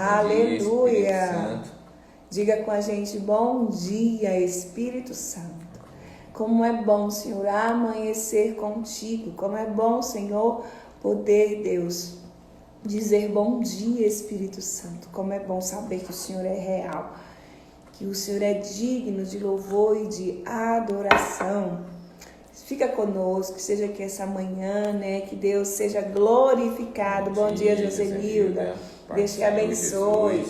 Aleluia. Diga com a gente, bom dia, Espírito Santo. Como é bom, Senhor, amanhecer contigo. Como é bom, Senhor, poder, Deus, dizer bom dia, Espírito Santo. Como é bom saber que o Senhor é real, que o Senhor é digno de louvor e de adoração. Fica conosco, que seja aqui essa manhã, né? Que Deus seja glorificado. Bom dia, Josenilda. Deus te abençoe.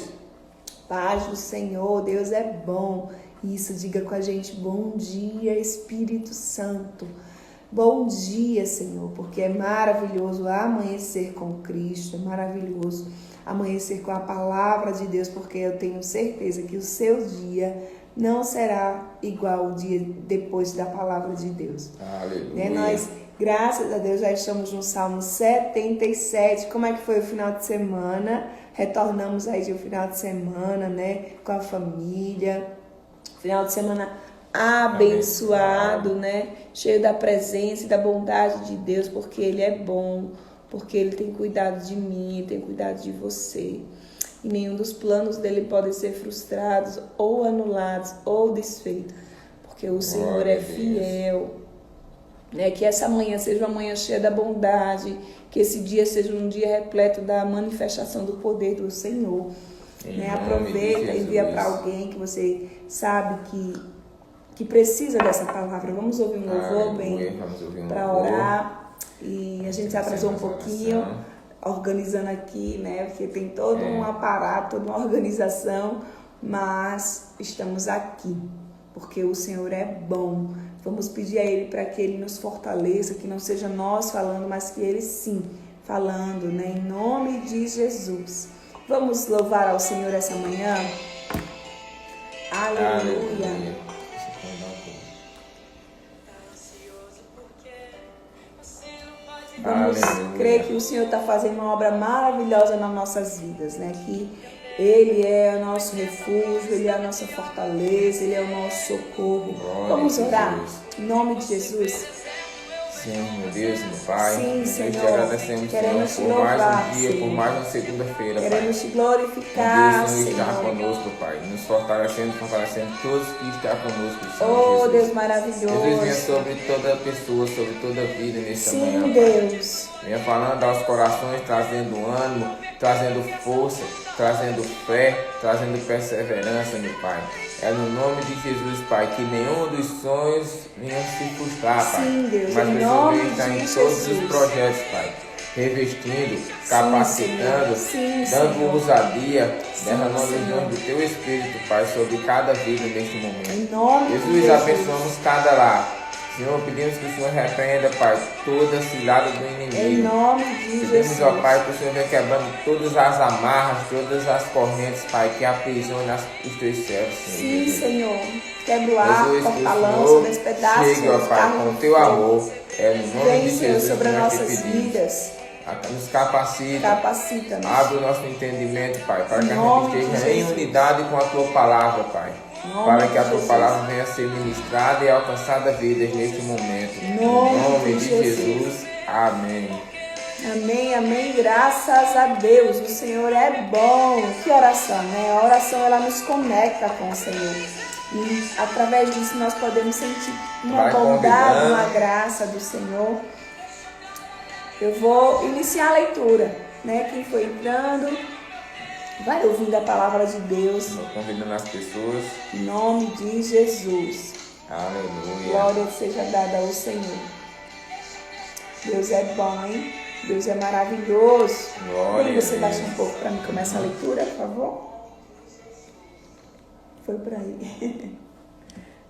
Paz do Senhor, Deus é bom. Isso, diga com a gente, bom dia, Espírito Santo. Bom dia, Senhor, porque é maravilhoso amanhecer com Cristo, é maravilhoso amanhecer com a palavra de Deus, porque eu tenho certeza que o seu dia não será igual o dia depois da palavra de Deus. Aleluia. Nós, graças a Deus, já estamos no Salmo 77. Como é que foi o final de semana? Retornamos aí de um final de semana, né? Com a família. Final de semana abençoado, né? Cheio da presença e da bondade de Deus, porque Ele é bom, porque Ele tem cuidado de mim, tem cuidado de você. E nenhum dos planos dele pode ser frustrados, ou anulados, ou desfeitos, porque o Senhor é fiel. Né? Que essa manhã seja uma manhã cheia da bondade, que esse dia seja um dia repleto da manifestação do poder do Senhor. Né? Aproveita e envia para alguém que você sabe que precisa dessa palavra. Vamos ouvir um louvor bem para orar. E a gente se atrasou um pouquinho, organizando aqui, né? Porque tem todo um aparato, toda uma organização, mas estamos aqui, porque o Senhor é bom. Vamos pedir a Ele para que Ele nos fortaleça, que não seja nós falando, mas que Ele sim falando, né? Em nome de Jesus. Vamos louvar ao Senhor essa manhã? Aleluia. Vamos crer que o Senhor está fazendo uma obra maravilhosa nas nossas vidas, né? Que Ele é o nosso refúgio, Ele é a nossa fortaleza, Ele é o nosso socorro. Vamos orar em nome de Jesus. Senhor, meu Deus, meu Pai, Sim, Senhor, te agradecemos, queremos Senhor, te por mais louvar, um dia, Senhor. por mais uma segunda-feira, Pai. Queremos te glorificar, Deus, Senhor, está Senhor. conosco, Pai, nos fortalecendo todos que estão conosco, Senhor Oh, Jesus. Deus maravilhoso. Jesus, venha sobre toda pessoa, sobre toda vida nesta manhã, Sim, Pai. Deus. Venha falando aos corações, trazendo ânimo, trazendo força, trazendo fé, trazendo perseverança, meu Pai. É no nome de Jesus, Pai, que nenhum dos sonhos venha se frustrar, Pai. Sim, Deus, mas em que nome venha estar de em todos Jesus. os projetos, Pai. Revestindo, capacitando, Sim, dando Senhor. ousadia, Sim, derramando os Senhor. dons do Teu Espírito, Pai, sobre cada vida neste momento. Em nome de Jesus, Jesus. abençoamos cada lar. Senhor, pedimos que o Senhor repreenda, Pai, toda cilada do inimigo. Em nome de Pedimos, Jesus. ó Pai, que o Senhor venha quebrando todas as amarras, todas as correntes, Pai, que aprisionam os teus servos, Senhor. Sim, Jesus. Senhor. Quebra o ar, Jesus, corta a que o lança, Senhor despedaça, chegue, ó Pai, com o teu amor. É no nome Vem, de Senhor, Jesus sobre que as nós te nossas pedimos. vidas. Nos capacita. Capacita-nos. Abre o nosso entendimento, Pai, para Em que a nome gente de esteja em Jesus. unidade com a Tua palavra, Pai. Em nome Para de que a Tua Jesus. palavra venha a ser ministrada e alcançada vidas neste momento. Em nome de Jesus. Amém. Amém, amém. Graças a Deus. O Senhor é bom. Que oração, né? A oração, ela nos conecta com o Senhor. E através disso nós podemos sentir uma Vai bondade, convidando. uma graça do Senhor. Eu vou iniciar a leitura, né? Quem foi entrando, vai ouvindo a palavra de Deus. Estou convidando as pessoas. Em nome de Jesus. Aleluia. Glória seja dada ao Senhor. Deus é bom, hein? Deus é maravilhoso. Glória Quando você a baixa Deus. um pouco para mim começar a leitura, por favor. Foi por aí.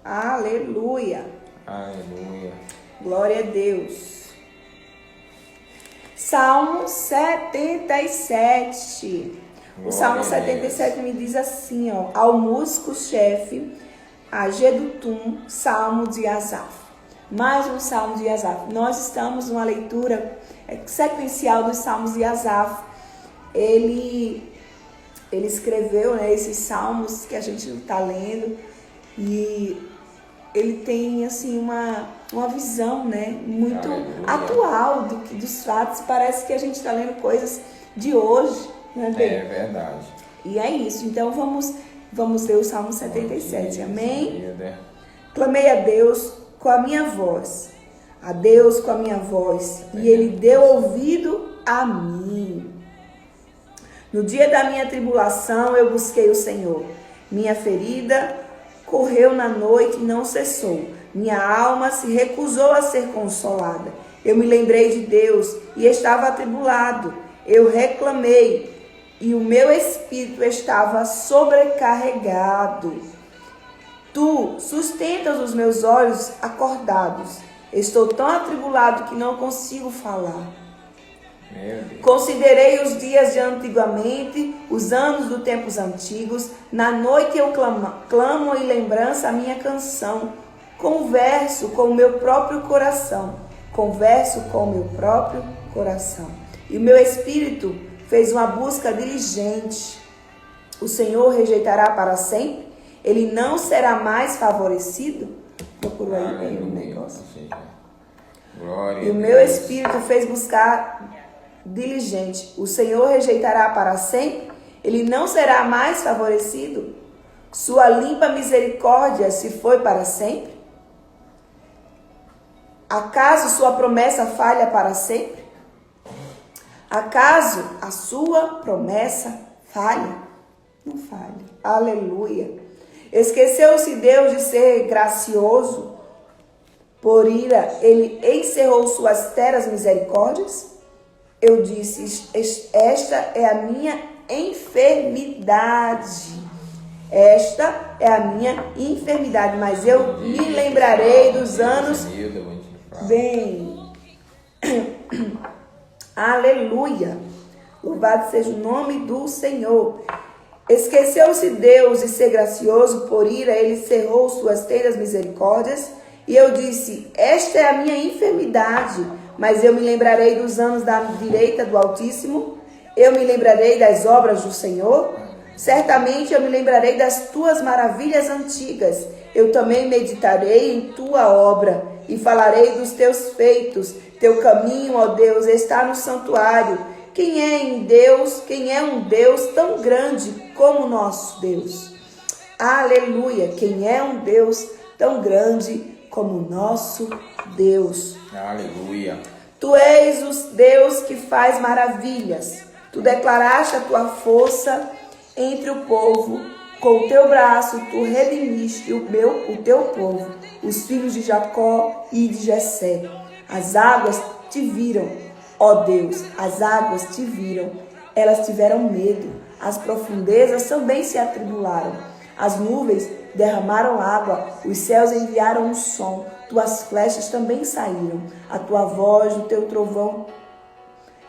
Aleluia. Aleluia. Glória a Deus. Salmo 77. O Salmo Glória a Deus. 77 me diz assim, ó. Ao músico-chefe, a Gedutum, Salmo de Asaf. Mais um Salmo de Asaf. Nós estamos numa leitura sequencial dos Salmos de Asaf. Ele escreveu, né, esses salmos que a gente está lendo, e ele tem assim uma visão, né, muito Aleluia. atual dos fatos. Parece que a gente está lendo coisas de hoje, né, bem? É verdade. E é isso. Então vamos ler o Salmo 77. Amém? Né? Clamei a Deus com a minha voz. A Deus com a minha voz. E Ele deu ouvido a mim. No dia da minha tribulação eu busquei o Senhor. Minha ferida correu na noite e não cessou. Minha alma se recusou a ser consolada. Eu me lembrei de Deus e estava atribulado. Eu reclamei e o meu espírito estava sobrecarregado. Tu sustentas os meus olhos acordados. Estou tão atribulado que não consigo falar. Considerei os dias de antigamente, os anos dos tempos antigos. Na noite eu clamo em lembrança a minha canção. Converso com o meu próprio coração. Converso com o meu próprio coração. E o meu espírito fez uma busca diligente. O Senhor rejeitará para sempre? Ele não será mais favorecido? Procurou aí bem o negócio. E o meu espírito fez buscar diligente. O Senhor rejeitará para sempre? Ele não será mais favorecido? Sua limpa misericórdia se foi para sempre? Acaso sua promessa falha para sempre? Acaso a sua promessa falha? Não falha. Aleluia. Esqueceu-se Deus de ser gracioso? Por ira, ele encerrou suas terras misericórdias? Eu disse, esta é a minha enfermidade. Esta é a minha enfermidade, mas eu me lembrarei dos anos. Bem. Aleluia. Louvado seja o nome do Senhor. Esqueceu-se Deus de ser gracioso, por ira ele cerrou suas tendas misericórdias. E eu disse, esta é a minha enfermidade, mas eu me lembrarei dos anos da direita do Altíssimo. Eu me lembrarei das obras do Senhor. Certamente eu me lembrarei das tuas maravilhas antigas. Eu também meditarei em tua obra e falarei dos teus feitos. Teu caminho, ó Deus, está no santuário. Quem é um Deus tão grande como o nosso Deus? Aleluia! Quem é um Deus tão grande como o nosso Deus? Aleluia! Tu és o Deus que faz maravilhas. Tu declaraste a tua força entre o povo. Com o teu braço tu redimiste o teu povo, os filhos de Jacó e de Jessé. As águas te viram, ó Deus, as águas te viram. Elas tiveram medo, as profundezas também se atribularam. As nuvens derramaram água, os céus enviaram um som, tuas flechas também saíram. A tua voz, o teu trovão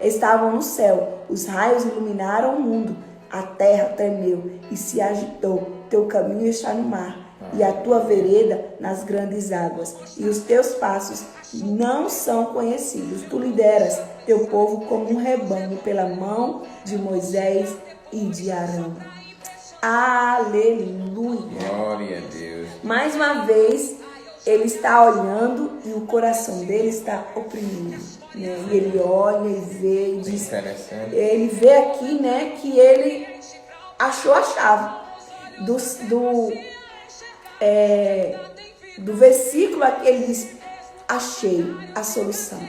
estavam no céu, os raios iluminaram o mundo. A terra tremeu e se agitou, teu caminho está no mar, e a tua vereda nas grandes águas, e os teus passos não são conhecidos. Tu lideras teu povo como um rebanho pela mão de Moisés e de Arão. Aleluia! Glória a Deus! Mais uma vez, ele está olhando e o coração dele está oprimido. Né? E ele olha e vê e diz... Ele vê aqui, né, que ele achou a chave do versículo aqui. Ele diz, achei a solução.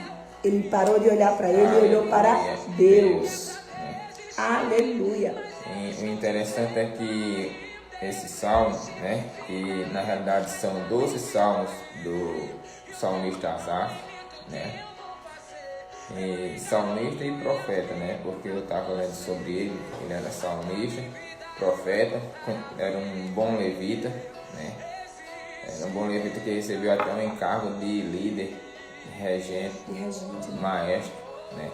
Ele parou de olhar para ele e olhou para Deus. Aleluia! O interessante é que esse salmo, né, que na realidade são 12 salmos do salmista Asaf, né, e salmista e profeta, né, porque eu estava lendo sobre ele era salmista, profeta, era um bom levita, né, era um bom levita que recebeu até um encargo de líder, regente, maestro, né,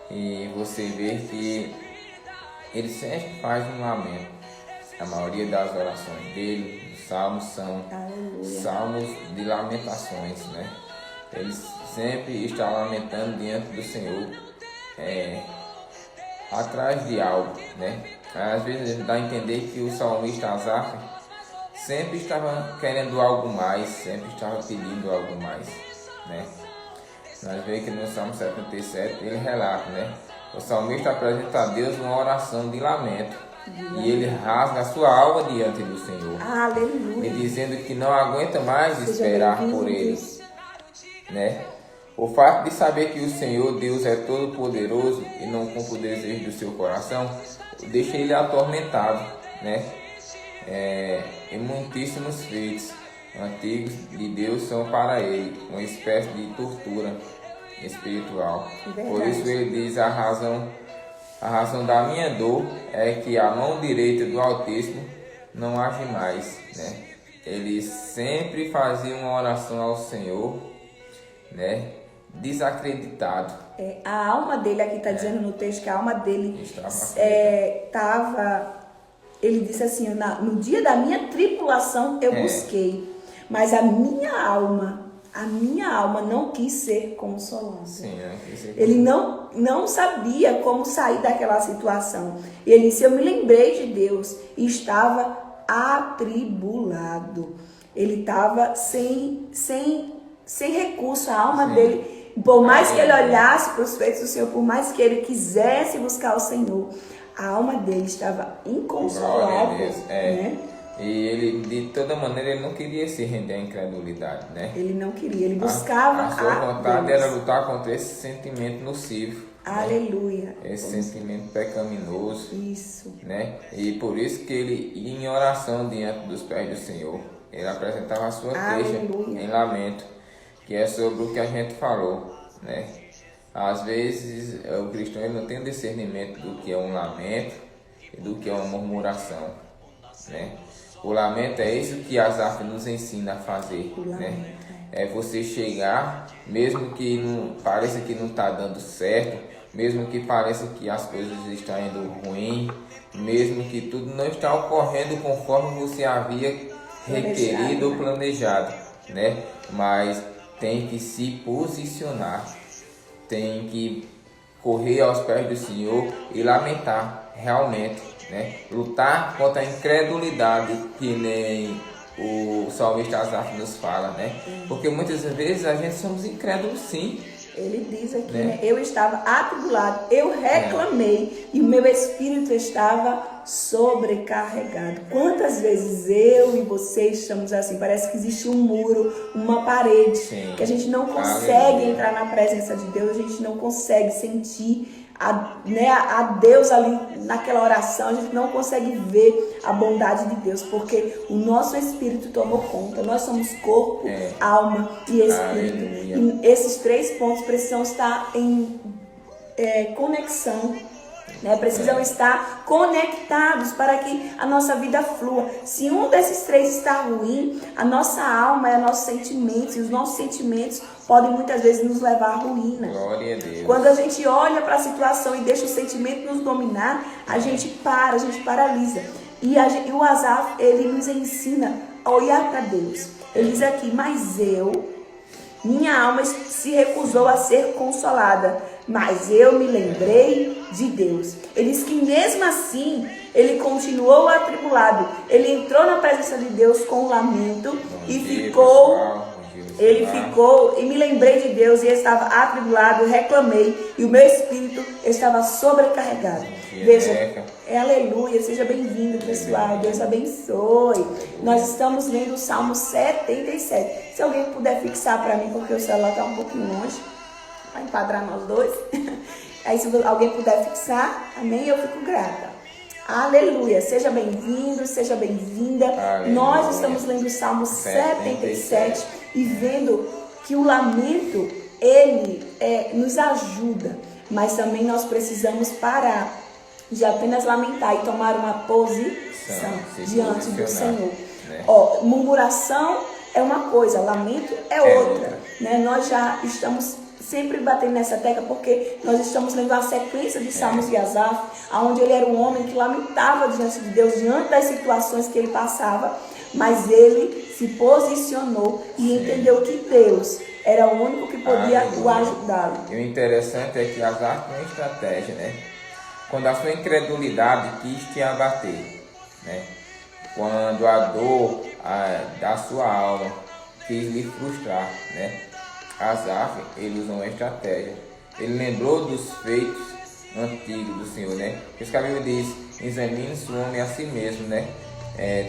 e você vê que ele sempre faz um lamento. A maioria das orações dele, os salmos, são salmos de lamentações, né? Ele sempre está lamentando diante do Senhor, atrás de algo, né? Às vezes dá a entender que o salmista Asaf sempre estava querendo algo mais, sempre estava pedindo algo mais, né? Nós vemos que no Salmo 77 ele relata, né? O salmista apresenta a Deus uma oração de lamento, E ele rasga a sua alma diante do Senhor, Aleluia. lhe dizendo que não aguenta mais Seja esperar bem-vindo, por ele, Deus. né? O fato de saber que o Senhor Deus é todo poderoso e não cumpre o desejo do seu coração deixa ele atormentado, né? E muitíssimos feitos antigos de Deus são para ele uma espécie de tortura espiritual. Verdade. Por isso ele diz: a razão da minha dor é que a mão direita do Altíssimo não age mais, né? Ele sempre fazia uma oração ao Senhor, né? Desacreditado. A alma dele, aqui está dizendo no texto que a alma dele estava. Ele disse assim: no dia da minha tribulação eu busquei, mas a minha alma não quis ser consolada. Sim, Ele não sabia como sair daquela situação. E ele disse: eu me lembrei de Deus e estava atribulado. Ele estava sem recurso, a alma dele. Por mais que ele olhasse para os feitos do Senhor, por mais que ele quisesse buscar o Senhor, a alma dele estava inconsolável, né? E ele, de toda maneira, ele não queria se render à incredulidade, né? Ele não queria, ele buscava a sua vontade Deus. era lutar contra esse sentimento nocivo. Aleluia. Né? Esse sentimento pecaminoso. Isso. Né? E por isso que ele ia em oração diante dos pés do Senhor. Ele apresentava a sua queixa em lamento, que é sobre o que a gente falou, né? Às vezes o cristão ele não tem discernimento do que é um lamento e do que é uma murmuração, né? O lamento é isso que Asaf nos ensina a fazer, né? É você chegar, mesmo que não pareça que não está dando certo, mesmo que pareça que as coisas estão indo ruim, mesmo que tudo não está ocorrendo conforme você havia requerido ou planejado, né? Mas tem que se posicionar, tem que correr aos pés do Senhor e lamentar realmente, né? Lutar contra a incredulidade, que nem o salmista Asaf nos fala, né? Porque muitas vezes a gente somos incrédulos, sim. Ele diz aqui, né? Eu estava atribulado, eu reclamei e o meu espírito estava sobrecarregado. Quantas vezes eu e você estamos assim? Parece que existe um muro, uma parede, que a gente não consegue entrar na presença de Deus, a gente não consegue sentir a Deus ali naquela oração, a gente não consegue ver a bondade de Deus, porque o nosso espírito tomou conta. Nós somos corpo, alma e espírito. E esses três pontos precisam estar em conexão, né? Precisam estar conectados para que a nossa vida flua. Se um desses três está ruim, a nossa alma e os nossos sentimentos, e os nossos sentimentos podem muitas vezes nos levar à ruína. Glória a Deus. Quando a gente olha para a situação e deixa o sentimento nos dominar, a gente paralisa. E o Asaf, ele nos ensina a olhar para Deus. Ele diz aqui: mas minha alma se recusou a ser consolada, mas eu me lembrei de Deus. Ele diz que mesmo assim, ele continuou atribulado. Ele entrou na presença de Deus com lamento e ficou... Ele ficou, e me lembrei de Deus, e eu estava atribulado, reclamei, e o meu espírito estava sobrecarregado. Veja, aleluia, seja bem-vindo, pessoal, Deus abençoe. Nós estamos lendo o Salmo 77. Se alguém puder fixar para mim, porque o celular está um pouquinho longe, para enquadrar nós dois. Aí se alguém puder fixar, amém, eu fico grata. Aleluia, seja bem-vindo, seja bem-vinda. Nós estamos lendo o Salmo 77 e vendo que o lamento, ele nos ajuda, mas também nós precisamos parar de apenas lamentar e tomar uma posição diante do Senhor. Né? Murmuração é uma coisa, lamento é outra. Né? Nós já estamos sempre batendo nessa tecla, porque nós estamos lendo a sequência de Salmos de Asaf, onde ele era um homem que lamentava diante de Deus, diante das situações que ele passava, mas ele se posicionou e entendeu que Deus era o único que podia o ajudá-lo. E o interessante é que Asaf tem uma estratégia, né? Quando a sua incredulidade quis te abater, né? Quando a dor da sua alma quis lhe frustrar, né? Asaf, ele usou uma estratégia. Ele lembrou dos feitos antigos do Senhor, né? Porque a Bíblia diz: examine-se o homem a si mesmo, né?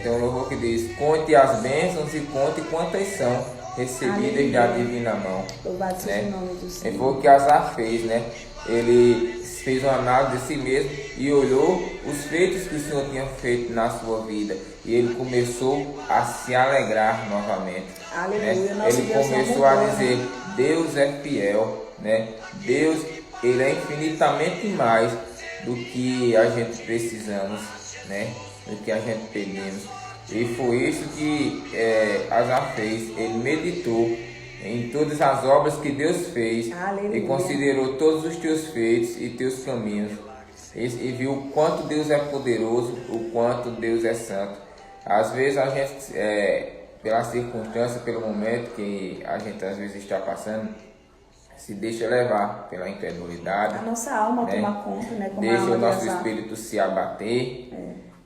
Tem um louvor que diz: conte as bênçãos e conte quantas são recebidas da divina mão. Louvado seja Né? o nome do Senhor. Foi o que Asaf fez, né? Ele fez uma análise de si mesmo e olhou os feitos que o Senhor tinha feito na sua vida. E ele começou a se alegrar novamente. Aleluia. Né? Nosso Ele Deus começou a dizer: Deus é fiel, né? Deus, ele é infinitamente mais do que a gente precisamos, né? Do que a gente pedimos. E foi isso que Asaf fez. Ele meditou em todas as obras que Deus fez. Aleluia. E considerou todos os teus feitos e teus caminhos. E viu o quanto Deus é poderoso, o quanto Deus é santo. Às vezes a gente, pela circunstância, pelo momento que a gente às vezes está passando, se deixa levar pela incredulidade. A nossa alma né? toma conta, né? Como Deixa o nosso Asaf. espírito se abater,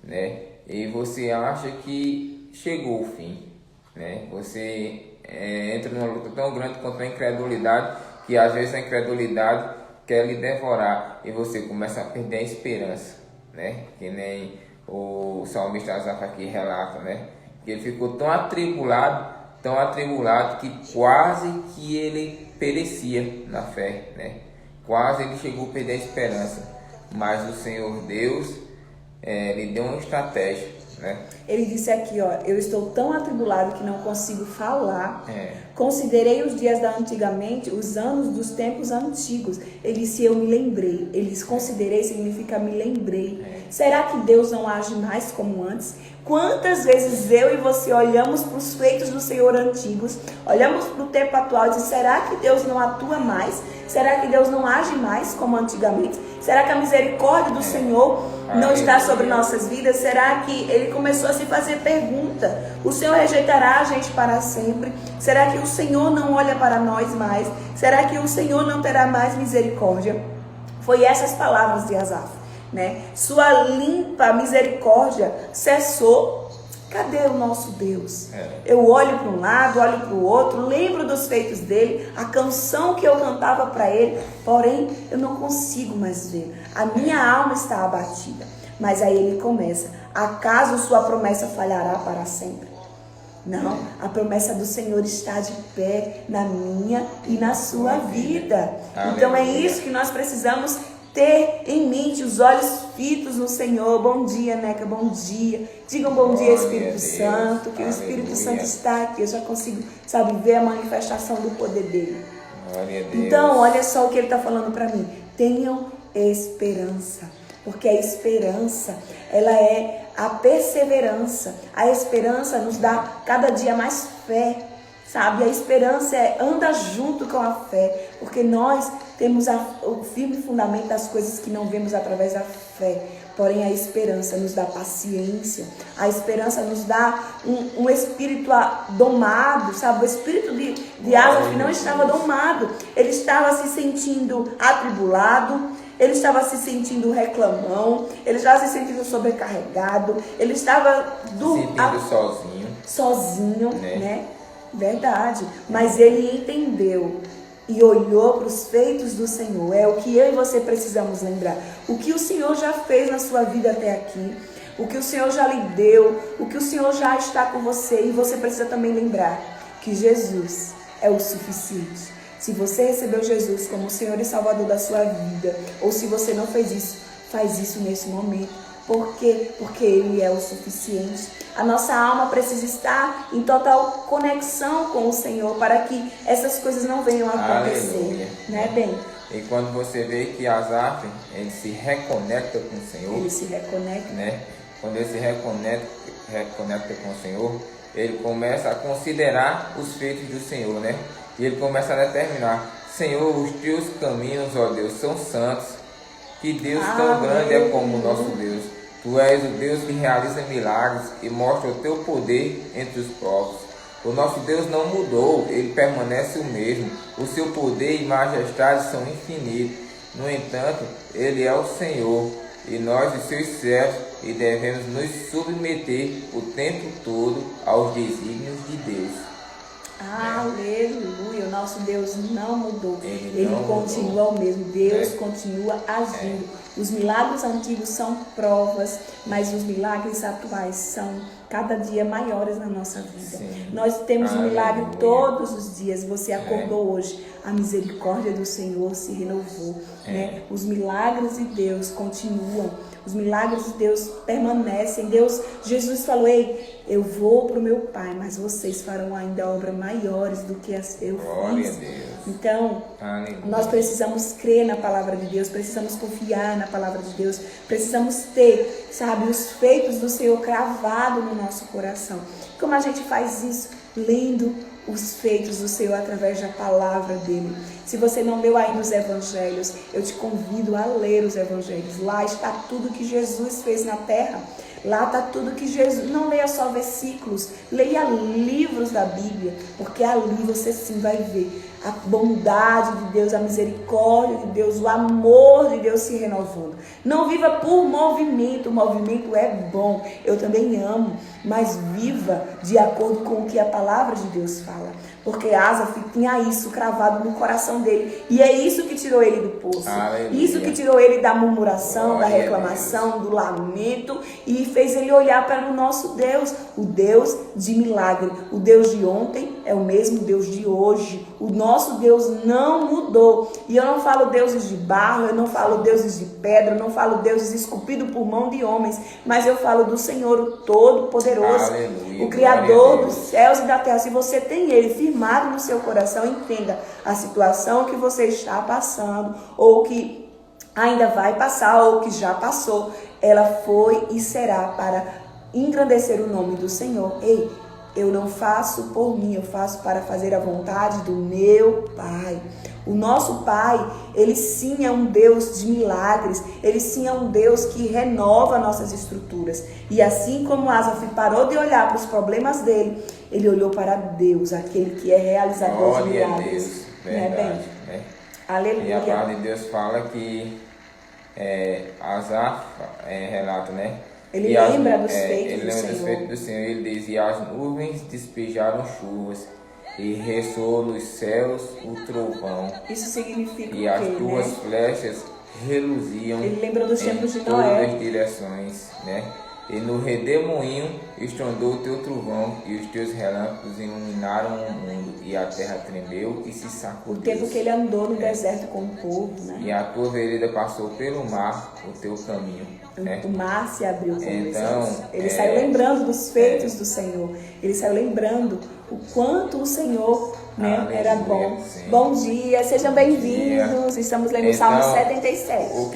né? E você acha que chegou o fim, né? Você entra numa luta tão grande contra a incredulidade, que às vezes a incredulidade quer lhe devorar e você começa a perder a esperança, né? Que nem o salmista Asaf aqui relata, né? Que ele ficou tão atribulado que quase que ele perecia na fé, né? Quase ele chegou a perder a esperança, mas o Senhor Deus lhe deu uma estratégia, né? Ele disse aqui, ó: eu estou tão atribulado que não consigo falar. Considerei os dias da antigamente, os anos dos tempos antigos. Ele disse: eu me lembrei. Ele disse: considerei significa me lembrei. Será que Deus não age mais como antes? Quantas vezes eu e você olhamos para os feitos do Senhor antigos, olhamos para o tempo atual e dizemos: será que Deus não atua mais? Será que Deus não age mais como antigamente? Será que a misericórdia do Senhor não está sobre nossas vidas? Será que ele começou a se fazer pergunta: o Senhor rejeitará a gente para sempre? Será que o Senhor não olha para nós mais? Será que o Senhor não terá mais misericórdia? Foi essas palavras de Asaf, né? Sua limpa misericórdia cessou. Cadê o nosso Deus? Eu olho para um lado, olho para o outro, lembro dos feitos dele, a canção que eu cantava para ele, porém eu não consigo mais ver. A minha alma está abatida. Mas aí ele começa: acaso sua promessa falhará para sempre? Não, a promessa do Senhor está de pé na minha e na sua vida. Então é isso que nós precisamos ter em mente, os olhos fitos no Senhor. Bom dia, Neca, bom dia. Digam bom dia, Espírito Santo, que o Espírito Santo está aqui. Eu já consigo, ver a manifestação do poder dele. Então, olha só o que ele está falando para mim: tenham esperança, porque a esperança, ela é a perseverança. A esperança nos dá cada dia mais fé, sabe? A esperança anda junto com a fé, porque nós temos o firme fundamento das coisas que não vemos através da fé. Porém, a esperança nos dá paciência. A esperança nos dá um espírito domado, sabe? O espírito de Asaf não estava domado. Ele estava se sentindo atribulado. Ele estava se sentindo reclamão. Ele estava se sentindo sobrecarregado. Ele estava sentindo sozinho, né? Verdade. Mas ele entendeu e olhou para os feitos do Senhor. É o que eu e você precisamos lembrar. O que o Senhor já fez na sua vida até aqui. O que o Senhor já lhe deu. O que o Senhor já está com você. E você precisa também lembrar que Jesus é o suficiente. Se você recebeu Jesus como o Senhor e Salvador da sua vida, ou se você não fez isso, faz isso nesse momento. Por quê? Porque Ele é o suficiente. A nossa alma precisa estar em total conexão com o Senhor para que essas coisas não venham a acontecer. Aleluia. Né, bem? E quando você vê que Asaf, ele se reconecta com o Senhor. Ele se reconecta. Né? Quando ele se reconecta com o Senhor, ele começa a considerar os feitos do Senhor, né? E ele começa a determinar: Senhor, os teus caminhos, ó Deus, são santos. Que Deus tão grande é como o nosso Deus. Tu és o Deus que realiza milagres e mostra o teu poder entre os povos. O nosso Deus não mudou, ele permanece o mesmo. O seu poder e majestade são infinitos. No entanto, ele é o Senhor e nós, os seus servos, e devemos nos submeter o tempo todo aos desígnios de Deus. Aleluia, o nosso Deus não mudou. Ele não continua mudou. o mesmo. Deus continua agindo. Os milagres antigos são provas, mas os milagres atuais são cada dia maiores na nossa vida. Sim. Nós temos um milagre Aleluia. todos os dias. Você acordou hoje, a misericórdia do Senhor se renovou. Né? Os milagres de Deus continuam. Os milagres de Deus permanecem. Jesus falou: ei, eu vou para o meu Pai, mas vocês farão ainda obras maiores do que as eu Glória fiz. a Deus. Então, Aleluia. nós precisamos crer na palavra de Deus, precisamos confiar na palavra de Deus, precisamos ter, sabe, os feitos do Senhor cravado no nosso coração. Como a gente faz isso? Lendo os feitos do Senhor através da palavra dele. Se você não leu ainda os evangelhos, eu te convido a ler os evangelhos. Lá está tudo que Jesus fez na terra. Lá está tudo que Jesus... Não leia só versículos, leia livros da Bíblia, porque ali você sim vai ver a bondade de Deus, a misericórdia de Deus, o amor de Deus se renovando. Não viva por movimento, o movimento é bom, eu também amo, mas viva de acordo com o que a palavra de Deus fala. Porque Asaf tinha isso cravado no coração dele. E é isso que tirou ele do poço. Aleluia. Isso que tirou ele da murmuração, Glória da reclamação, do lamento. E fez ele olhar para o nosso Deus. O Deus de milagre. O Deus de ontem é o mesmo Deus de hoje. O nosso Deus não mudou. E eu não falo deuses de barro, eu não falo deuses de pedra, eu não falo deuses esculpidos por mão de homens. Mas eu falo do Senhor, o Todo-Poderoso. Aleluia. O Criador dos céus e da terra. Se você tem ele firmado no seu coração, entenda a situação que você está passando, ou que ainda vai passar, ou que já passou, ela foi e será para engrandecer o nome do Senhor. Ei, eu não faço por mim, eu faço para fazer a vontade do meu Pai. O nosso Pai, ele sim é um Deus de milagres, ele sim é um Deus que renova nossas estruturas. E assim como Asaf parou de olhar para os problemas dele, ele olhou para Deus, aquele que é realizador de milagres. Glória a Deus, verdade. Né? Aleluia. E a palavra de Deus fala que Asaf relata, né? Ele lembra dos feitos ele do lembra dos Senhor. feitos do Senhor. Ele diz: e as nuvens despejaram chuvas, e ressoou nos céus o trovão, Isso significa e o as quê, tuas né? flechas reluziam Ele lembra dos em tempos de todas Noé. as direções, né? E no redemoinho estrondou o teu trovão, e os teus relâmpagos iluminaram o mundo, e a terra tremeu e se O sacudiu. tempo que ele andou no deserto com o povo, né? E a tua vereda passou pelo mar, o teu caminho, né? O mar se abriu com Então, ele saiu lembrando dos feitos do Senhor. Ele saiu lembrando o quanto o Senhor, né, Aleluia, era bom. sim. Bom dia, sejam bem-vindos. Estamos lendo o Salmo 77. O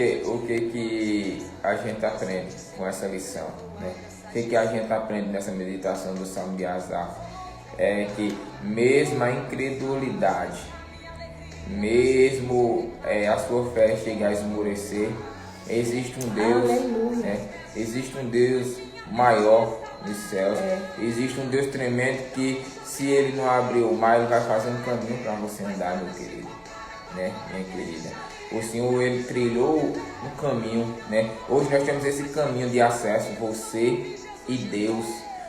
que a gente aprende com essa lição, né? O que a gente aprende nessa meditação do Salmo de Asaf? É que mesmo a incredulidade, mesmo a sua fé chegar a esmorecer, existe um Deus, né? Existe um Deus maior dos céus, existe um Deus tremendo que, se ele não abrir o mar, ele vai fazer um caminho para você andar, meu querido, né, minha querida. O Senhor, ele trilhou um caminho, né? Hoje nós temos esse caminho de acesso, você e Deus.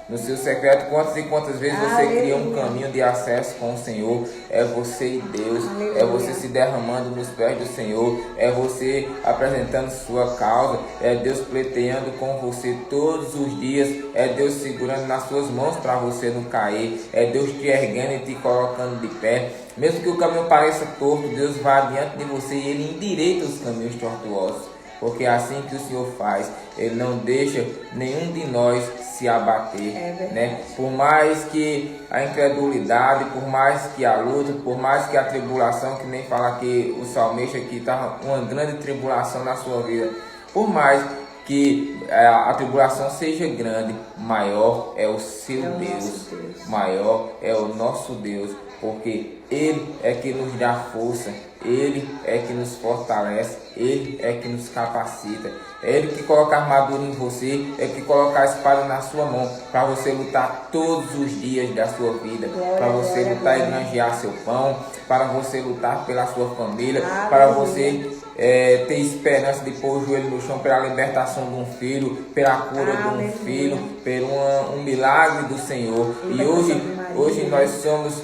No seu secreto, quantas e quantas vezes você cria um caminho de acesso com o Senhor? É você e Deus. Aleluia. É você se derramando nos pés do Senhor. É você apresentando sua causa. É Deus pleiteando com você todos os dias. É Deus segurando nas suas mãos para você não cair. É Deus te erguendo e te colocando de pé. Mesmo que o caminho pareça torto, Deus vai adiante de você e Ele endireita os caminhos tortuosos. Porque é assim que o Senhor faz. Ele não deixa nenhum de nós se abater, né? Por mais que a incredulidade, por mais que a luta, por mais que a tribulação, que nem fala que o salmista aqui está uma grande tribulação na sua vida, por mais que a tribulação seja grande, maior é o seu Deus, maior é o nosso Deus, porque Ele é que nos dá força, Ele é que nos fortalece, Ele é que nos capacita, é Ele que coloca a armadura em você, é que coloca a espada na sua mão, para você lutar todos os dias da sua vida, para você lutar e granjear seu pão, para você lutar pela sua família, para você ter esperança de pôr o joelho no chão pela libertação de um filho, pela cura de um filho, por um milagre do Senhor. E hoje nós somos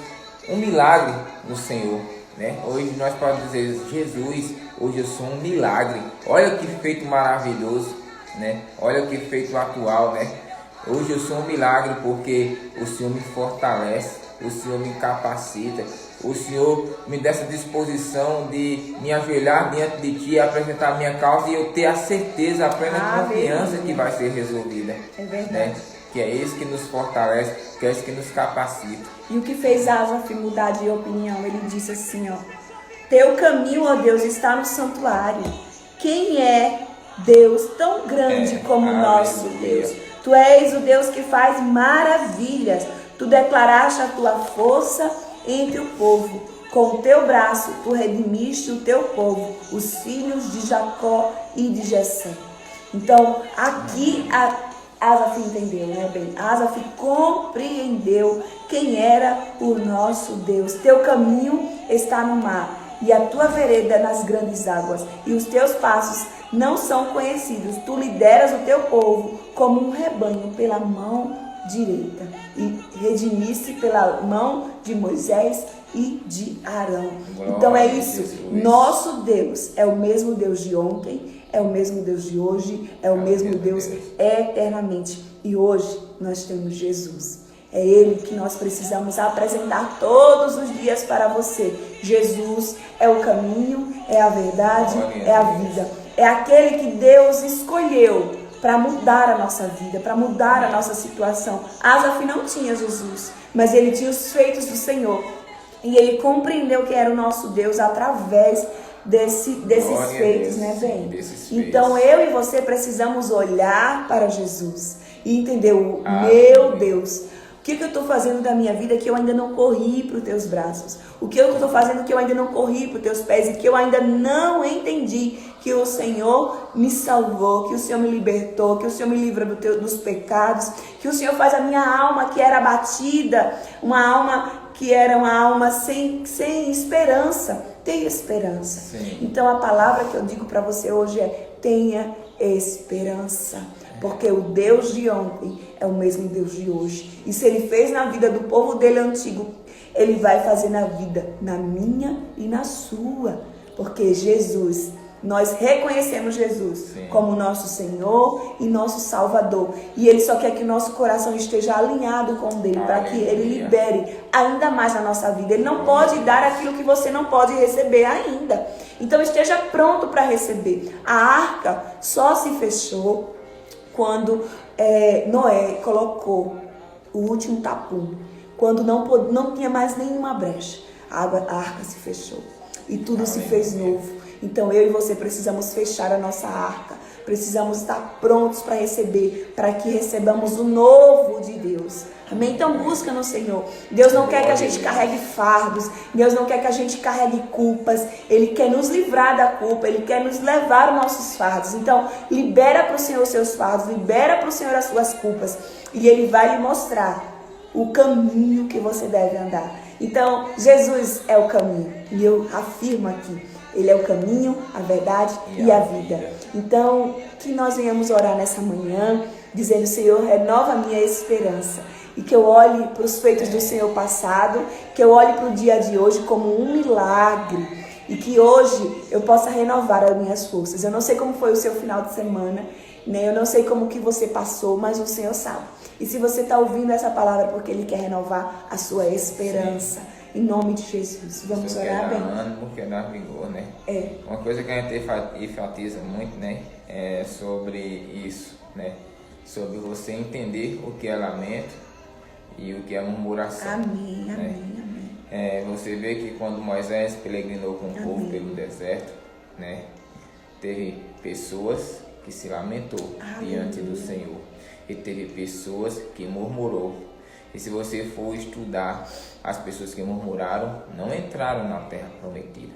um milagre no Senhor, né? Hoje nós podemos dizer: Jesus, hoje eu sou um milagre. Olha que feito maravilhoso, né? Olha que feito atual, né? Hoje eu sou um milagre porque o Senhor me fortalece, o Senhor me capacita, o Senhor me dá essa disposição de me ajoelhar diante de Ti, apresentar a minha causa e eu ter a certeza, a plena confiança que vai ser resolvida. É verdade. Né? Que é isso que nos fortalece, que é isso que nos capacita. E o que fez Asaf mudar de opinião? Ele disse assim, ó: Teu caminho, ó Deus, está no santuário. Quem é Deus tão grande como nosso Deus? Tu és o Deus que faz maravilhas. Tu declaraste a tua força entre o povo. Com o teu braço tu redimiste o teu povo, os filhos de Jacó e de Jessé. Então, aqui Asaf entendeu, né, bem? Asaf compreendeu quem era o nosso Deus. Teu caminho está no mar e a tua vereda nas grandes águas, e os teus passos não são conhecidos. Tu lideras o teu povo como um rebanho pela mão direita, e redimiste pela mão de Moisés e de Arão. Então é isso. Nosso Deus é o mesmo Deus de ontem, é o mesmo Deus de hoje, é o mesmo Deus eternamente. E hoje nós temos Jesus. É Ele que nós precisamos apresentar todos os dias para você. Jesus é o caminho, é a verdade, é a vida. É aquele que Deus escolheu para mudar a nossa vida, para mudar a nossa situação. Asaf não tinha Jesus, mas ele tinha os feitos do Senhor. E ele compreendeu que era o nosso Deus através desses feitos, né, bem? Então eu e você precisamos olhar para Jesus e entender meu Deus, o que eu estou fazendo da minha vida que eu ainda não corri para os teus braços? O que eu estou fazendo que eu ainda não corri para os teus pés e que eu ainda não entendi que o Senhor me salvou, que o Senhor me libertou, que o Senhor me livra dos pecados, que o Senhor faz a minha alma que era abatida, uma alma que era uma alma sem esperança, tenha esperança. Sim. Então a palavra que eu digo para você hoje é: tenha esperança. Porque o Deus de ontem é o mesmo Deus de hoje. E se Ele fez na vida do povo dele antigo, Ele vai fazer na vida, na minha e na sua. Porque Jesus, nós reconhecemos Jesus como nosso Senhor e nosso Salvador. E Ele só quer que o nosso coração esteja alinhado com o dele, para que Ele libere ainda mais na nossa vida. Ele não pode dar aquilo que você não pode receber ainda. Então esteja pronto para receber. A arca só se fechou quando Noé colocou o último tapume, quando não tinha mais nenhuma brecha, a arca se fechou e tudo se fez novo. Então eu e você precisamos fechar a nossa arca, precisamos estar prontos para receber, para que recebamos o novo de Deus. Amém? Então busca no Senhor. Deus não quer que a gente carregue fardos, Deus não quer que a gente carregue culpas, Ele quer nos livrar da culpa, Ele quer nos levar os nossos fardos. Então libera para o Senhor os seus fardos, libera para o Senhor as suas culpas, e Ele vai lhe mostrar o caminho que você deve andar. Então Jesus é o caminho, e eu afirmo aqui: Ele é o caminho, a verdade e a vida. Então que nós venhamos orar nessa manhã dizendo: Senhor, renova a minha esperança. E que eu olhe para os feitos do Senhor passado, que eu olhe para o dia de hoje como um milagre. E que hoje eu possa renovar as minhas forças. Eu não sei como foi o seu final de semana, né? Eu não sei como que você passou, mas o Senhor sabe. E se você está ouvindo essa palavra porque Ele quer renovar a sua esperança. Em nome de Jesus. Vamos orar, bem? Ânimo, quer dar vigor, né? Uma coisa que a gente enfatiza muito, né? É sobre isso, né? Sobre você entender o que é lamento e o que é murmuração. Amém, né? Amém. Você vê que quando Moisés peregrinou com o povo pelo deserto, né? Teve pessoas que se lamentou diante do Senhor. E teve pessoas que murmurou. E se você for estudar, as pessoas que murmuraram não entraram na terra prometida.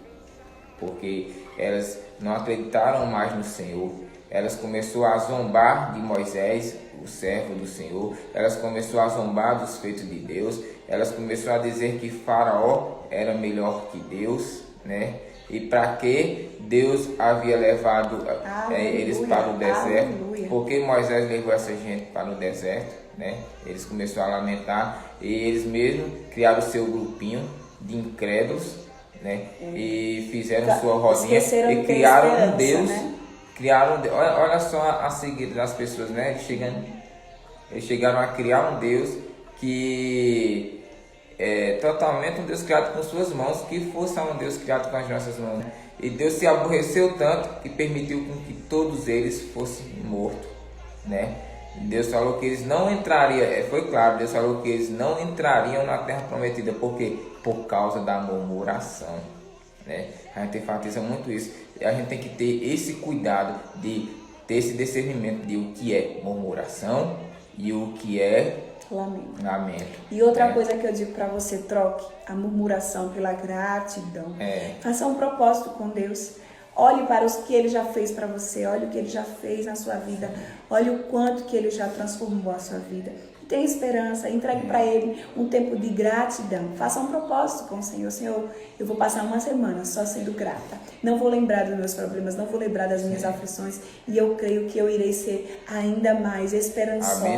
Porque elas não acreditaram mais no Senhor. Elas começaram a zombar de Moisés, o servo do Senhor. Elas começaram a zombar dos feitos de Deus. Elas começaram a dizer que Faraó era melhor que Deus, né? E para que Deus havia levado eles para o deserto? Aleluia. Porque Moisés levou essa gente para o deserto, né? Eles começaram a lamentar e eles mesmos criaram o seu grupinho de incrédulos, né? E fizeram sua rodinha Esqueceram e de ter criaram um esperança, Deus, né? olha só a seguida das pessoas, né? Eles chegaram a criar um Deus que é totalmente um Deus criado com suas mãos, que fosse um Deus criado com as nossas mãos. E Deus se aborreceu tanto que permitiu com que todos eles fossem mortos, né? Deus falou que eles não entrariam, foi claro, Deus falou que eles não entrariam na terra prometida, por quê? Por causa da murmuração, né? A gente enfatiza muito isso, e a gente tem que ter esse cuidado de ter esse discernimento de o que é murmuração e o que é lamento. E outra coisa que eu digo para você, troque a murmuração pela gratidão. Faça um propósito com Deus. Olhe para os que Ele já fez para você. Olhe o que Ele já fez na sua vida. Olhe o quanto que Ele já transformou a sua vida. Tenha esperança, entregue para Ele um tempo de gratidão. Faça um propósito com o Senhor. Senhor, eu vou passar uma semana só sendo grata. Não vou lembrar dos meus problemas, não vou lembrar das minhas aflições. E eu creio que eu irei ser ainda mais esperançosa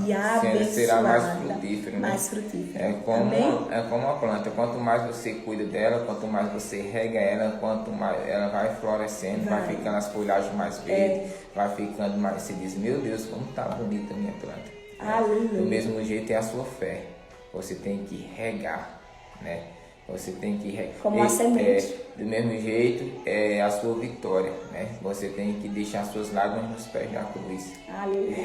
e abençoada. Será mais frutífero, né? Mais frutífero. É como uma planta. Quanto mais você cuida dela, quanto mais você rega ela, quanto mais ela vai florescendo, vai ficando as folhagens mais verdes, vai ficando mais. Você diz, meu Deus, como está bonita a minha planta. Do mesmo jeito é a sua fé. Você tem que regar, né? Você tem que regar. Como uma semente. Do mesmo jeito é a sua vitória, né? Você tem que deixar suas lágrimas nos pés da cruz.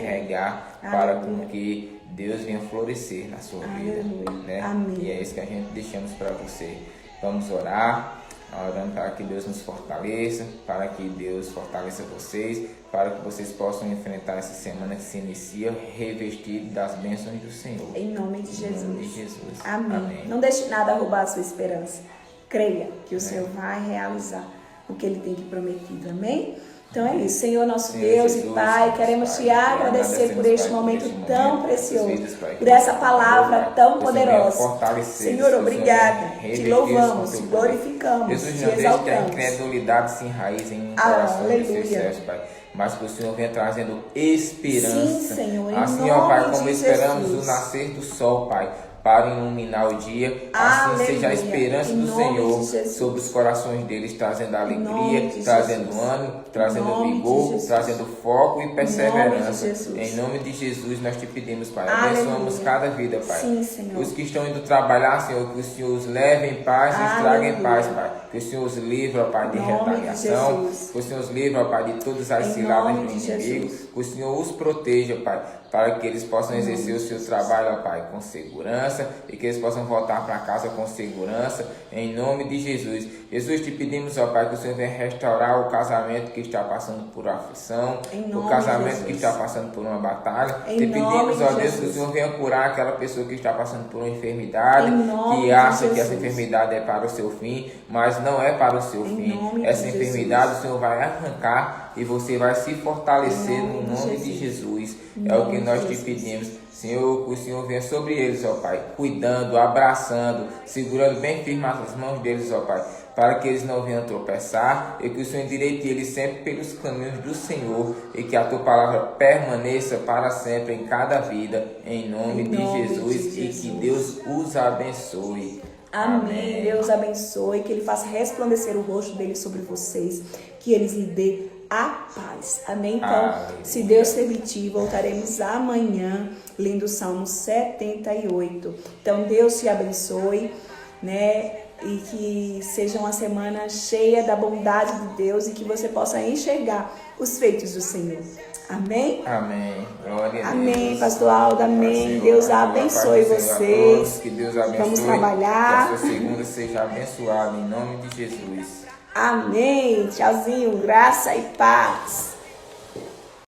Regar para que Deus venha florescer na sua vida, né? Amém. E é isso que a gente deixamos para você. Vamos orar. Orando para que Deus nos fortaleça, para que Deus fortaleça vocês, para que vocês possam enfrentar essa semana que se inicia revestido das bênçãos do Senhor. Em nome de Jesus. Em nome de Jesus. Amém. Não deixe nada roubar a sua esperança. Creia que o Senhor vai realizar o que Ele tem que prometido. Amém? Então é isso, Senhor nosso Deus Jesus, e Pai, queremos Te agradecer por este momento tão precioso, por essa palavra tão poderosa. Senhor, obrigada, Te louvamos, Te glorificamos, Jesus, Te não deixe que a exaltamos. incredulidade se enraize em coração de seus servos, Pai. Mas que o Senhor venha trazendo esperança. Sim, Senhor, em assim, nome ó Pai, como de esperamos Jesus. o nascer do sol, Pai, para iluminar o dia, assim seja a esperança do Senhor sobre os corações deles, trazendo alegria, trazendo ânimo, trazendo vigor, trazendo foco e perseverança. Em nome de Jesus nós te pedimos, Pai, abençoamos cada vida, Pai. Sim, Senhor. Os que estão indo trabalhar, Senhor, que o Senhor os leve em paz e os traga em paz, Pai. Que o Senhor os livre, ó Pai, de retaliação, que o Senhor os livre, ó Pai, de todas as ciladas do inimigo, que o Senhor os proteja, Pai, para que eles possam exercer o seu trabalho, ó Pai, com segurança, e que eles possam voltar para casa com segurança, em nome de Jesus. Jesus, te pedimos, ó Pai, que o Senhor venha restaurar o casamento que está passando por aflição, o casamento que está passando por uma batalha. Te pedimos, ó Deus, que o Senhor venha curar aquela pessoa que está passando por uma enfermidade, que acha que essa enfermidade é para o seu fim, mas não é para o seu fim. Essa enfermidade o Senhor vai arrancar e você vai se fortalecer no nome de Jesus. É o que nós te pedimos. Senhor, que o Senhor venha sobre eles, ó Pai, cuidando, abraçando, segurando bem firme as mãos deles, ó Pai, para que eles não venham tropeçar e que o Senhor endireite eles sempre pelos caminhos do Senhor e que a Tua palavra permaneça para sempre em cada vida, em nome de Jesus, e que Deus os abençoe. Amém. Deus abençoe, que Ele faça resplandecer o rosto dele sobre vocês, que Ele lhe dê a paz. Amém? Então, se Deus permitir, voltaremos amanhã lendo o Salmo 78. Então, Deus te abençoe, né? E que seja uma semana cheia da bondade de Deus e que você possa enxergar os feitos do Senhor. Amém? Amém. Glória a Deus. Amém, Pastor Aldo. Amém. Deus abençoe vocês. Que Deus abençoe. Vamos trabalhar. Que a sua segunda seja abençoada em nome de Jesus. Amém. Tchauzinho. Graça e paz.